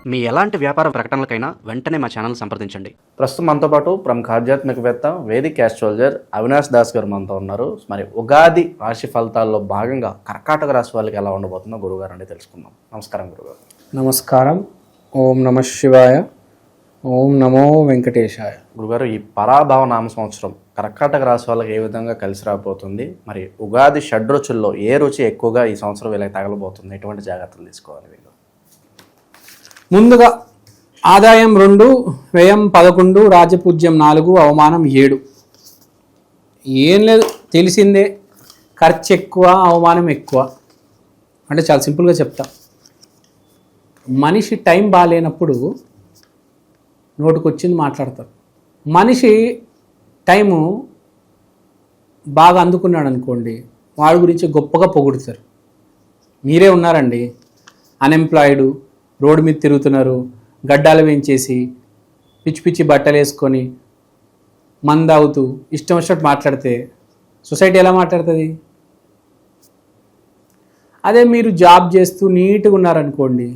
మీ ఎలాంటి వ్యాపార ప్రకటనలకైనా వెంటనే మా ఛానల్ సంప్రదించండి. ప్రస్తుతం మనతో పాటు ప్రముఖ ఆధ్యాత్మికవేత్త వేదిక్ ఆస్ట్రాలజర్ అవినాష్ దాస్ గారు మనతో ఉన్నారు. మరి ఉగాది రాశి ఫలితాల్లో భాగంగా కర్కాటక రాశి వాళ్ళకి ఎలా ఉండబోతుందో గురుగారు అంటే తెలుసుకుందాం. నమస్కారం గురుగారు. నమస్కారం. ఓం నమ శివాయ. ఓం నమో వెంకటేశాయ. గురుగారు, ఈ పరాభవ నామ సంవత్సరం కర్కాటక రాశి వాళ్ళకి ఏ విధంగా కలిసి రాబోతుంది? మరి ఉగాది షడ్రుచుల్లో ఏ రుచి ఎక్కువగా ఈ సంవత్సరం వీళ్ళకి తగలబోతుంది? ఎటువంటి జాగ్రత్తలు తీసుకోవాలి వీళ్ళు? ముందుగా ఆదాయం 2, వ్యయం 11, రాజపూజ్యం 4, అవమానం 7. ఏం లేదు, తెలిసిందే. ఖర్చు ఎక్కువ, అవమానం ఎక్కువ. అంటే చాలా సింపుల్గా చెప్తా. మనిషి టైం బాగాలేనప్పుడు నోటికొచ్చింది మాట్లాడతారు. మనిషి టైము బాగా అందుకున్నాడు అనుకోండి, వాడి గురించి గొప్పగా పొగుడుతారు. మీరే ఉన్నారండి, అన్ఎంప్లాయిడ్, రోడ్డు మీద తిరుగుతున్నారు, గడ్డాలు వేయించేసి పిచ్చి పిచ్చి బట్టలు వేసుకొని మందావుతూ ఇష్టం వచ్చినట్టు మాట్లాడితే సొసైటీ ఎలా మాట్లాడుతుంది? అదే మీరు జాబ్ చేస్తూ నీట్గా ఉన్నారనుకోండి,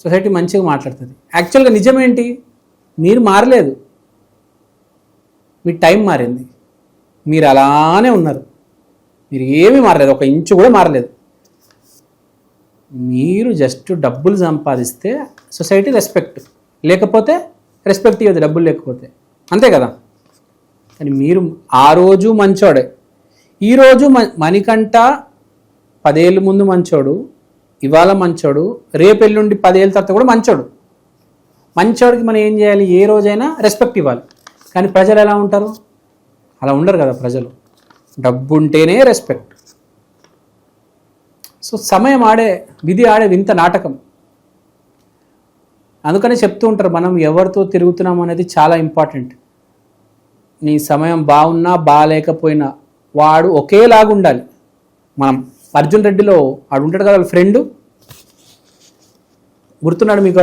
సొసైటీ మంచిగా మాట్లాడుతుంది. యాక్చువల్గా నిజమేంటి? మీరు మారలేదు, మీ టైం మారింది. మీరు అలానే ఉన్నారు, మీరు ఏమీ మారలేదు, ఒక ఇంచు కూడా మారలేదు. మీరు జస్ట్ డబ్బులు సంపాదిస్తే సొసైటీ రెస్పెక్ట్, లేకపోతే రెస్పెక్ట్ ఇవ్వదు, డబ్బులు లేకపోతే. అంతే కదా? కానీ మీరు ఆ రోజు మంచోడే, ఈరోజు మణికంట 10 ఏళ్ళ ముందు మంచోడు, ఇవాళ మంచోడు, రేపు ఎల్లుండి 10 ఏళ్ళ తర్వాత కూడా మంచోడు. మంచోడికి మనం ఏం చేయాలి? ఏ రోజైనా రెస్పెక్ట్ ఇవ్వాలి. కానీ ప్రజలు ఎలా ఉంటారు? అలా ఉండరు కదా ప్రజలు. డబ్బు ఉంటేనే రెస్పెక్ట్. సో సమయం ఆడే, విధి ఆడే వింత నాటకం. అందుకనే చెప్తూ ఉంటారు, మనం ఎవరితో తిరుగుతున్నాం అనేది చాలా ఇంపార్టెంట్. నీ సమయం బాగున్నా బాగాలేకపోయినా వాడు ఒకేలాగా ఉండాలి. మనం అర్జున్ రెడ్డిలో వాడు ఉంటాడు కదా, వాళ్ళ ఫ్రెండ్, గుర్తున్నాడు మీకు?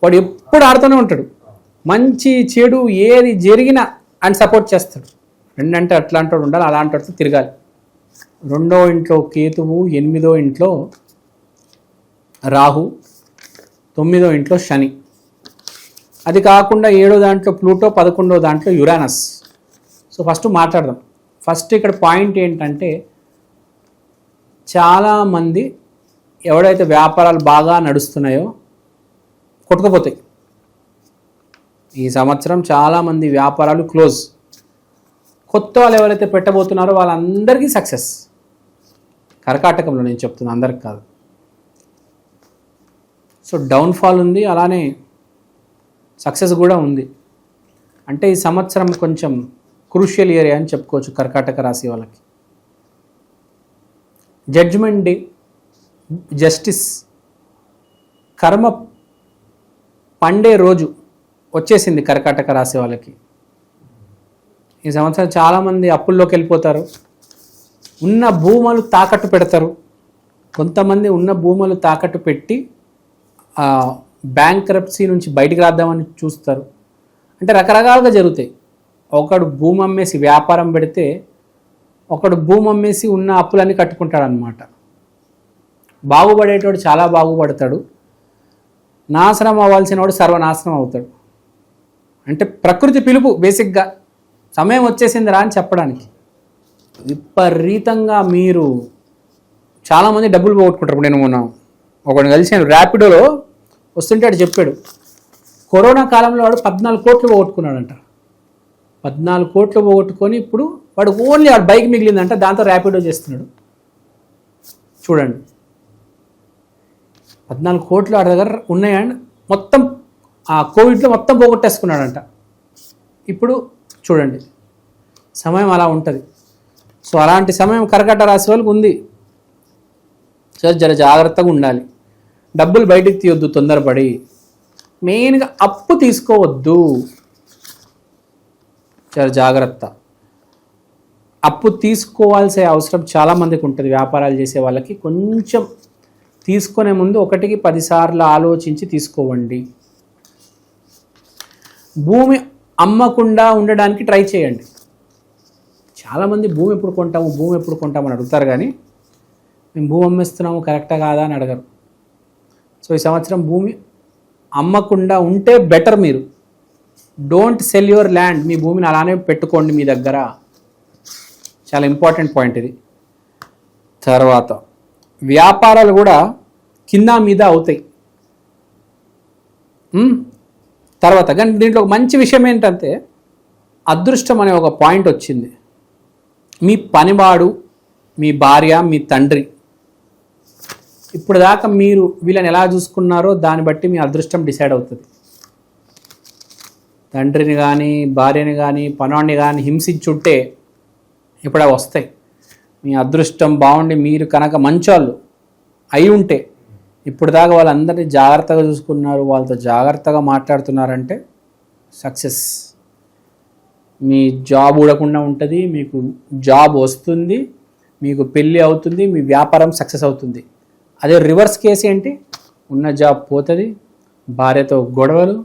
వాడు ఎప్పుడు ఆడుతూనే ఉంటాడు. మంచి చెడు ఏది జరిగినా ఆయన సపోర్ట్ చేస్తాడు. ఫ్రెండ్ అంటే అట్లాంటి వాడు ఉండాలి, అలాంటి వాడితో తిరగాలి. 2వ ఇంట్లో కేతువు, 8వ ఇంట్లో రాహు, 9వ ఇంట్లో శని. అది కాకుండా 7వ దాంట్లో ప్లూటో, 11వ దాంట్లో యురానస్. సో ఫస్ట్ మాట్లాడదాం. ఫస్ట్ ఇక్కడ పాయింట్ ఏంటంటే, చాలామంది ఎవడైతే వ్యాపారాలు బాగా నడుస్తున్నాయో కొట్టుకుపోతాయి. ఈ సంవత్సరం చాలామంది వ్యాపారాలు క్లోజ్. కొత్త వాళ్ళు ఎవరైతే పెట్టబోతున్నారో వాళ్ళందరికీ సక్సెస్. కర్కాటకంలో నేను చెప్తున్నా, అందరికి కాదు. సో డౌన్ఫాల్ ఉంది, అలానే సక్సెస్ కూడా ఉంది. అంటే ఈ సంవత్సరం కొంచెం క్రూషియల్ ఏరియా అని చెప్పుకోవచ్చు కర్కాటక రాశి వాళ్ళకి. జడ్జ్మెంట్ డే, జస్టిస్, కర్మ పండే రోజు వచ్చేసింది కర్కాటక రాశి వాళ్ళకి. ఈ సంవత్సరం చాలామంది అప్పుల్లోకి వెళ్ళిపోతారు. ఉన్న భూములు తాకట్టు పెడతారు. కొంతమంది ఉన్న భూములు తాకట్టు పెట్టి బ్యాంక్రప్సీ నుంచి బయటికి రాద్దామని చూస్తారు. అంటే రకరకాలుగా జరుగుతాయి. ఒకడు భూమి అమ్మేసి వ్యాపారం పెడితే, ఒకడు భూమి అమ్మేసి ఉన్న అప్పులన్నీ కట్టుకుంటాడనమాట. బాగుపడేటోడు చాలా బాగుపడతాడు, నాశనం అవ్వాల్సిన వాడు సర్వనాశనం అవుతాడు. అంటే ప్రకృతి పిలుపు. బేసిక్గా సమయం వచ్చేసిందిరా అని చెప్పడానికి. విపరీతంగా మీరు చాలామంది డబ్బులు పోగొట్టుకుంటారు. ఇప్పుడు నేను మొన్న ఒకడిని కలిసాను, ర్యాపిడోలో వస్తుంటే వాడు చెప్పాడు, కరోనా కాలంలో వాడు 14 కోట్లు పోగొట్టుకున్నాడంట. 14 కోట్లు పోగొట్టుకొని ఇప్పుడు వాడు ఓన్లీ వాడు బైక్ మిగిలిందంట, దాంతో ర్యాపిడో చేస్తున్నాడు. చూడండి, 14 కోట్లు వాడి దగ్గర ఉన్నాయండి. మొత్తం ఆ కోవిడ్లో మొత్తం పోగొట్టేసుకున్నాడంట. ఇప్పుడు చూడండి, సమయం అలా ఉంటుంది. సో అలాంటి సమయం కర్కాటక రాశి వాళ్ళకి ఉంది. సో జర జాగ్రత్తగా ఉండాలి. డబ్బులు బయటికి తీయొద్దు తొందరపడి. మెయిన్గా అప్పు తీసుకోవద్దు, జర జాగ్రత్త. అప్పు తీసుకోవాల్సిన అవసరం చాలామందికి ఉంటుంది. వ్యాపారాలు చేసే వాళ్ళకి కొంచెం తీసుకునే ముందు 1కి 10 సార్లు ఆలోచించి తీసుకోవండి. భూమి అమ్మకుండా ఉండడానికి ట్రై చేయండి. చాలామంది భూమి ఎప్పుడు కొంటామని అడుగుతారు, కానీ మేము భూమి అమ్మేస్తున్నాము కరెక్టా కాదా అని అడగరు. సో ఈ సంవత్సరం భూమి అమ్మకుండా ఉంటే బెటర్. మీరు డోంట్ సెల్ యువర్ ల్యాండ్. మీ భూమిని అలానే పెట్టుకోండి మీ దగ్గర. చాలా ఇంపార్టెంట్ పాయింట్ ఇది. తర్వాత వ్యాపారాలు కూడా కింద మీద అవుతాయి. తర్వాత కానీ దీంట్లో ఒక మంచి విషయం ఏంటంటే అదృష్టం అనే ఒక పాయింట్ వచ్చింది. మీ పనివాడు, మీ భార్య, మీ తండ్రి, ఇప్పుడు దాకా మీరు వీళ్ళని ఎలా చూసుకున్నారో దాన్ని బట్టి మీ అదృష్టం డిసైడ్ అవుతుంది. తండ్రిని కానీ భార్యని కానీ పనవాడిని కానీ హింసించుంటే ఇప్పుడు అవి వస్తాయి. మీ అదృష్టం బాగుండి మీరు కనుక మంచోళ్ళు అయి ఉంటే ఇప్పుడు దాకా వాళ్ళందరినీ జాగ్రత్తగా చూసుకున్నారు, వాళ్ళతో జాగ్రత్తగా మాట్లాడుతున్నారంటే సక్సెస్. మీ జాబ్ ఊడకుండా ఉంటుంది, మీకు జాబ్ వస్తుంది, మీకు పెళ్ళి అవుతుంది, మీ వ్యాపారం సక్సెస్ అవుతుంది. అదే రివర్స్ కేసు ఏంటి? ఉన్న జాబ్ పోతుంది, భార్యతో గొడవలు,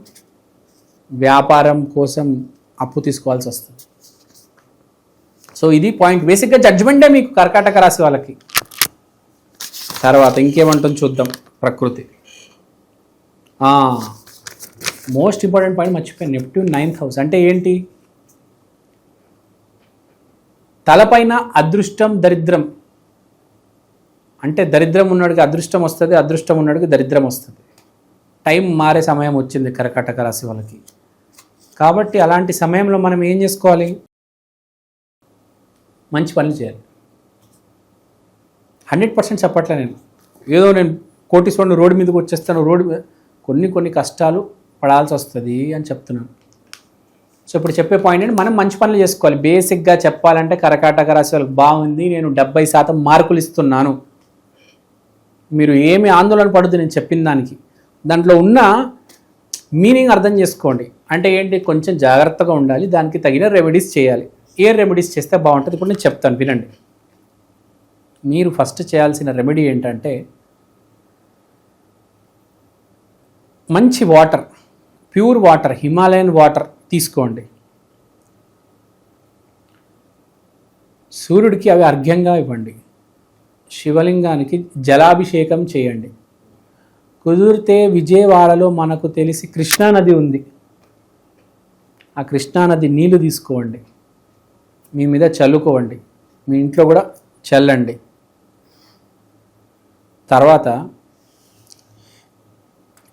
వ్యాపారం కోసం అప్పు తీసుకోవాల్సి వస్తుంది. సో ఇది పాయింట్. బేసిక్గా జడ్జిమెంటే మీకు కర్కాటక రాశి వాళ్ళకి. తర్వాత ఇంకేమంటుంది చూద్దాం. ప్రకృతి మోస్ట్ ఇంపార్టెంట్ పాయింట్ మర్చిపోయాను. నెప్ట్యూన్ 9th హౌస్ అంటే ఏంటి? తలపైన అదృష్టం దరిద్రం. అంటే దరిద్రం ఉన్నవాడికి అదృష్టం వస్తుంది, అదృష్టం ఉన్నవాడికి దరిద్రం వస్తుంది. టైం మారే సమయం వచ్చింది కర్కాటక రాశి వాళ్ళకి. కాబట్టి అలాంటి సమయంలో మనం ఏం చేసుకోవాలి? మంచి పనులు చేయాలి. 100% చెప్పట్లే నేను. ఏదో నేను కోటీశ్వరుని రోడ్డు మీదకి వచ్చేస్తాను, రోడ్డు మీద కొన్ని కష్టాలు పడాల్సి వస్తుంది అని చెప్తున్నాను. సో ఇప్పుడు చెప్పే పాయింట్ ఏంటి? మనం మంచి పనులు చేసుకోవాలి. బేసిక్గా చెప్పాలంటే కర్కాటక రాశి వాళ్ళకి బాగుంది, నేను 70% మార్కులు ఇస్తున్నాను. మీరు ఏమి ఆందోళన పడద్దు నేను చెప్పిన దానికి. దాంట్లో ఉన్న మీనింగ్ అర్థం చేసుకోండి. అంటే ఏంటి? కొంచెం జాగ్రత్తగా ఉండాలి, దానికి తగిన రెమెడీస్ చేయాలి. ఏ రెమెడీస్ చేస్తే బాగుంటుంది ఇప్పుడు నేను చెప్తాను, వినండి. మీరు ఫస్ట్ చేయాల్సిన రెమెడీ ఏంటంటే మంచి water, pure water, Himalayan water తీసుకోండి. సూర్యుడికి అవి అర్ఘ్యంగా ఇవ్వండి. శివలింగానికి జలాభిషేకం చేయండి. కుదిరితే విజయవాడలో మనకు తెలిసి కృష్ణానది ఉంది, ఆ కృష్ణానది నీళ్లు తీసుకోండి, మీ మీద చల్లుకోండి, మీ ఇంట్లో కూడా చల్లండి. తర్వాత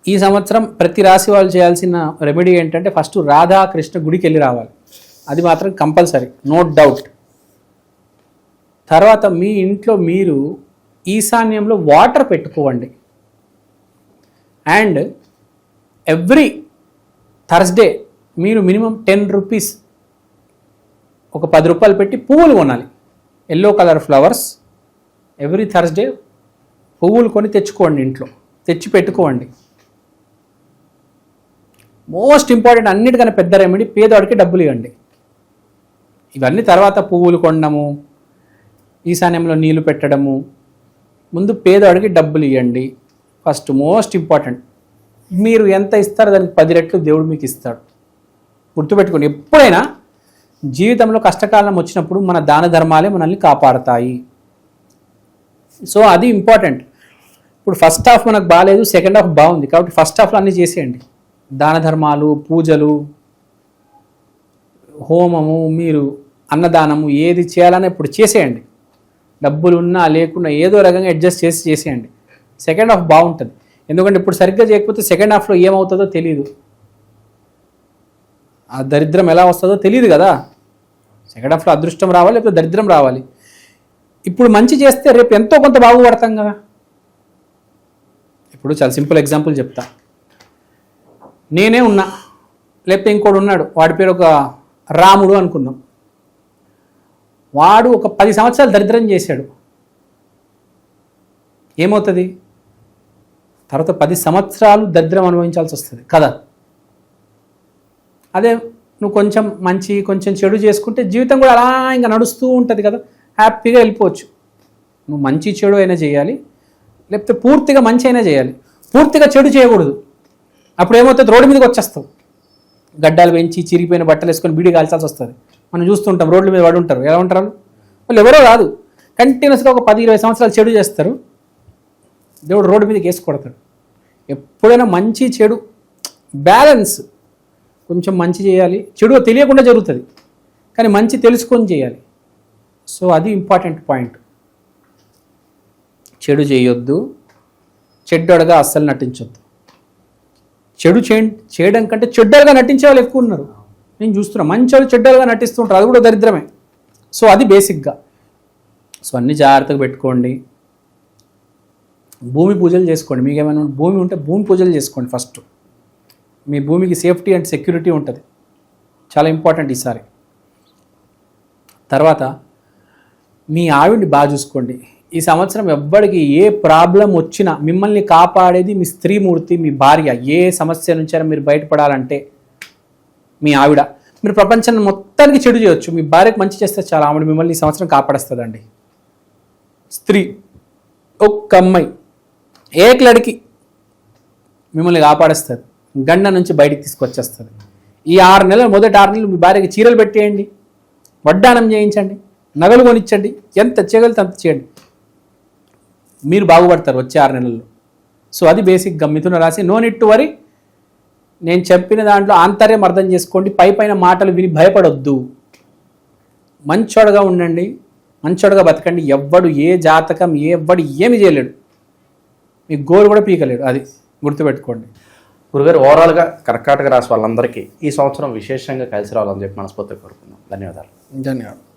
ఈ సంవత్సరం ప్రతి రాశి వాళ్ళు చేయాల్సిన రెమెడీ ఏంటంటే ఫస్ట్ రాధాకృష్ణ గుడికి వెళ్ళి రావాలి. అది మాత్రం కంపల్సరీ, నో డౌట్. తర్వాత మీ ఇంట్లో మీరు ఈశాన్యంలో వాటర్ పెట్టుకోండి. అండ్ ఎవ్రీ థర్స్డే మీరు మినిమం 10 రూపీస్, ఒక 10 రూపాయలు పెట్టి పువ్వులు కొనాలి. Yellow colour flowers. Every Thursday పువ్వులు కొని తెచ్చుకోండి, ఇంట్లో తెచ్చి పెట్టుకోండి. మోస్ట్ ఇంపార్టెంట్, అన్నిటికన్నా పెద్ద రెమెడీ, పేదవాడికి డబ్బులు ఇవ్వండి. ఇవన్నీ తర్వాత పువ్వులు కొనడము, ఈశాన్యంలో నీళ్లు పెట్టడము, ముందు పేదవాడికి డబ్బులు ఇవ్వండి ఫస్ట్. Most important. మీరు ఎంత ఇస్తారో దానికి 10 రెట్లు దేవుడు మీకు ఇస్తాడు. గుర్తుపెట్టుకోండి, ఎప్పుడైనా జీవితంలో కష్టకాలం వచ్చినప్పుడు మన దాన ధర్మాలే మనల్ని కాపాడుతాయి. సో అది ఇంపార్టెంట్. ఇప్పుడు ఫస్ట్ హాఫ్ మనకు బాగాలేదు, సెకండ్ హాఫ్ బాగుంది, కాబట్టి ఫస్ట్ హాఫ్లో అన్నీ చేసేయండి. దాన ధర్మాలు, పూజలు, హోమము, మీరు అన్నదానము, ఏది చేయాలని ఇప్పుడు చేసేయండి. డబ్బులు ఉన్నా లేకున్నా ఏదో రకంగా అడ్జస్ట్ చేసేయండి. సెకండ్ హాఫ్ బాగుంటుంది. ఎందుకంటే ఇప్పుడు సరిగ్గా చేయకపోతే సెకండ్ హాఫ్లో ఏమవుతుందో తెలియదు, ఆ దరిద్రం ఎలా వస్తుందో తెలియదు కదా. సెకండ్ హాఫ్లో అదృష్టం రావాలి, లేకపోతే దరిద్రం రావాలి. ఇప్పుడు మంచి చేస్తే రేపు ఎంతో కొంత బాగుపడతాం కదా. ఇప్పుడు చాలా సింపుల్ ఎగ్జాంపుల్ చెప్తా. నేనే ఉన్నా, లేకపోతే ఇంకోటి ఉన్నాడు, వాడి పేరు ఒక రాముడు అనుకుందాం. వాడు ఒక 10 సంవత్సరాలు దరిద్రం చేశాడు. ఏమవుతుంది? తర్వాత 10 సంవత్సరాలు దరిద్రం అనుభవించాల్సి వస్తుంది కదా. అదే నువ్వు కొంచెం మంచి కొంచెం చెడు చేసుకుంటే జీవితం కూడా అలా ఇంకా నడుస్తూ ఉంటుంది కదా, హ్యాపీగా వెళ్ళిపోవచ్చు. నువ్వు మంచి చెడు అయినా చేయాలి, లేకపోతే పూర్తిగా మంచి అయినా చేయాలి, పూర్తిగా చెడు చేయకూడదు. అప్పుడు ఏమవుతుంది? రోడ్డు మీదకి వచ్చేస్తావు, గడ్డాలు పెంచి చిరిగిపోయిన బట్టలు వేసుకొని బీడీ కాల్చాల్సి వస్తుంది. మనం చూస్తుంటాం, రోడ్ల మీద పడి ఉంటారు. ఎలా ఉంటారు వాళ్ళు? ఎవరో కాదు, కంటిన్యూస్గా ఒక 10-20 సంవత్సరాలు చెడు చేస్తారు, దేవుడు రోడ్డు మీదకి వేసి కొడతాడు. ఎప్పుడైనా మంచి చెడు బ్యాలెన్స్, కొంచెం మంచి చేయాలి, చెడు తెలియకుండా జరుగుతుంది కానీ మంచి తెలుసుకొని చేయాలి. సో అది ఇంపార్టెంట్ పాయింట్. చెడు చేయొద్దు, చెడ్డోడగా అస్సలు నటించొద్దు. చెడు చేయడం కంటే చెడ్డలుగా నటించే వాళ్ళు ఎక్కువ ఉన్నారు. నేను చూస్తున్నా మంచి వాళ్ళు చెడ్డలుగా నటిస్తుంటారు, అది కూడా దరిద్రమే. సో అది బేసిక్గా. సో అన్ని జాగ్రత్తగా పెట్టుకోండి. భూమి పూజలు చేసుకోండి. మీకు ఏమైనా భూమి ఉంటే భూమి పూజలు చేసుకోండి ఫస్ట్. మీ భూమికి సేఫ్టీ అండ్ సెక్యూరిటీ ఉంటుంది, చాలా ఇంపార్టెంట్ ఈసారి. తర్వాత మీ ఆవిడ్ని బాగా చూసుకోండి. ఈ సంవత్సరం ఎవ్వడికి ఏ ప్రాబ్లం వచ్చినా మిమ్మల్ని కాపాడేది మీ స్త్రీమూర్తి, మీ భార్య. ఏ సమస్య నుంచైనా మీరు బయటపడాలంటే మీ ఆవిడ. మీరు ప్రపంచాన్ని మొత్తానికి చెడు చేయొచ్చు, మీ భార్యకు మంచి చేస్తే చాలా, ఆవిడ మిమ్మల్ని ఈ సంవత్సరం కాపాడేస్తుందండి. స్త్రీ, ఒక్క అమ్మాయి, ఏక్ లడికి మిమ్మల్ని కాపాడేస్తుంది, గండ నుంచి బయటికి తీసుకొచ్చేస్తుంది. ఈ 6 నెలలు, మొదటి 6 నెలలు మీ భార్యకి చీరలు పెట్టేయండి, వడ్డానం చేయించండి, నగలు కొనిచ్చండి, ఎంత చేయగలిగితే అంత చేయండి. మీరు బాగుపడతారు వచ్చే 6 నెలల్లో. సో అది బేసిక్గా మిథున రాశి. No need to worry. నేను చెప్పిన దాంట్లో ఆంతర్యం అర్థం చేసుకోండి. పైన మాటలు విని భయపడొద్దు. మంచోడుగా ఉండండి, మంచోడుగా బతకండి. ఎవ్వడు ఏ జాతకం ఎవ్వడు ఏమి చేయలేడు, మీ గోరు కూడా పీకలేడు. అది గుర్తుపెట్టుకోండి. గురుగారు, ఓవరాల్గా కర్కాటక రాశి వాళ్ళందరికీ ఈ సంవత్సరం విశేషంగా కలిసి రావాలని చెప్పి మనస్ఫూర్తిగా కోరుకుందాం. ధన్యవాదాలు. ధన్యవాదాలు.